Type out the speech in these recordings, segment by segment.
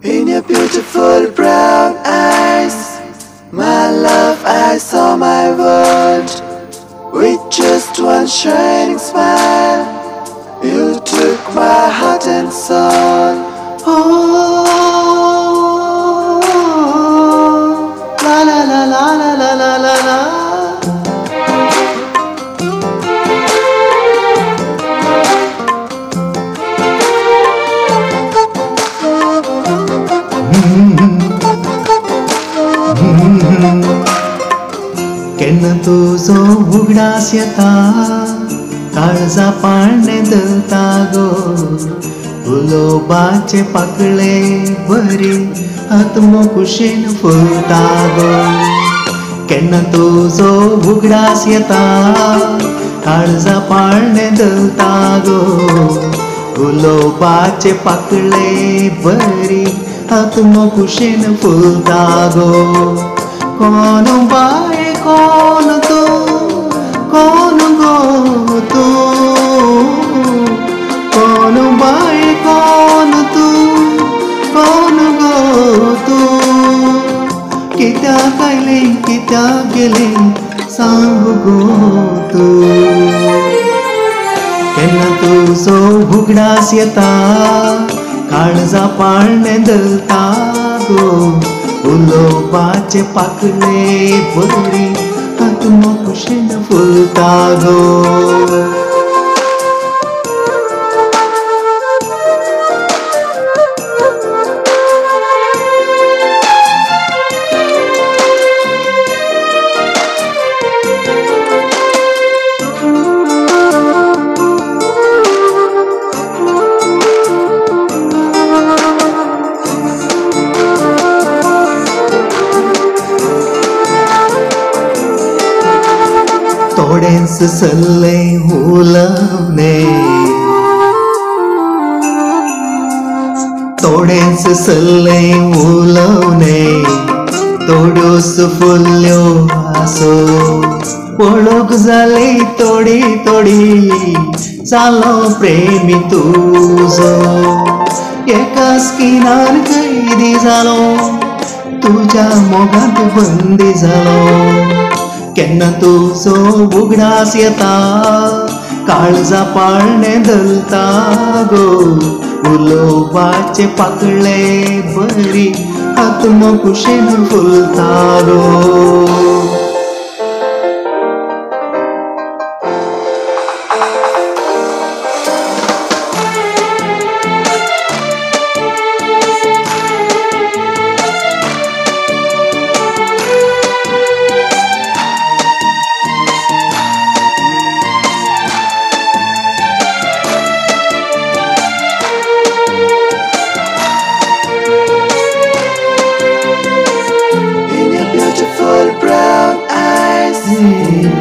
In your beautiful brown eyes, my love, I saw my world. With just one shining smile, you took my heart and soul. Oh, la la la la la la la la la. केन्ना तुजो उगडास येता काळजा पाळणे दलता गो उलोवपाचे पाकळे बरी आत्म कुशीन फुलता गो केन्ना तुजो उगडास येता काळजा पाळणे दलता गो उलोवपाचे पाकळे बरी आत्म कुशीन फुलता गो कौन बाय कौन तू कौन गो तू कौन बाय कौन तू कौन गो तू कित्याक आयले कित्याक गेले सांग गो तू केन्ना तुजो उगडास येता काळजा पाळणे दलता गो उलोवपाचे पाकळे बरी आत्म कुशीन फुलता गो तोडेंस सल्ले उलवणे तोडेंस सल्ले उलवणे तोड्योस फुल्ल्यो आसो पळोवक जाली तोडी तोडी जालो प्रेमी तुजो एका स्किनार कैदी जालो तुज्या मोगांत बंदी जालो केन्ना तुजो उगडास येता काळजा पाळणे दलता गो उलोवपाचे पाकळे बरी आत्म कुशीन फुलता गो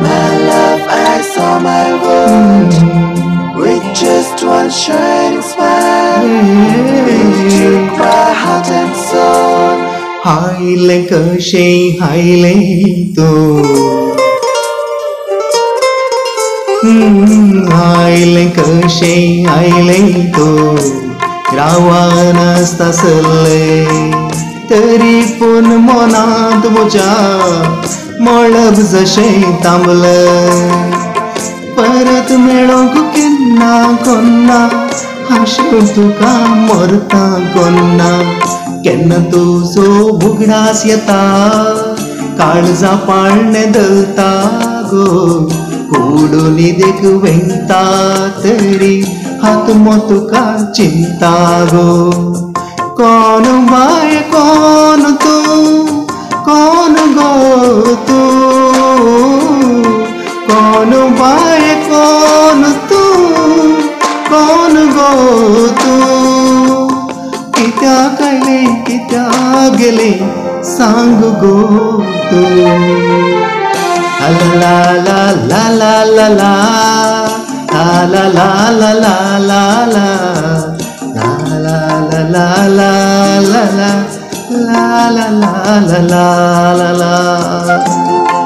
My love, I saw my world with just one shining smile. You took my heart and soul. हायले कशे हायले तू हायले कशे हायले तू रावान आसता सल्ले तरी पूण मनांत म्हज्या मळब जशें थांबलें परत मेळोंक केन्ना कोन्ना आशें तुका मरता कोन्ना केन्ना तुजो उगडास येता काळजा पाळणे दलता गो कोडूनी देख वेंगता तरी आत्म तुका चिंता गो कौन बाय कौन तू कौन गो तू कौन बाय कौन तू कौन गो तू कित्याक आयले कित्याक गेले सांग गो तू ला ला ला ला ला ला ला ला ला ला ला ला ला ला ला ला ला ला la la la la la la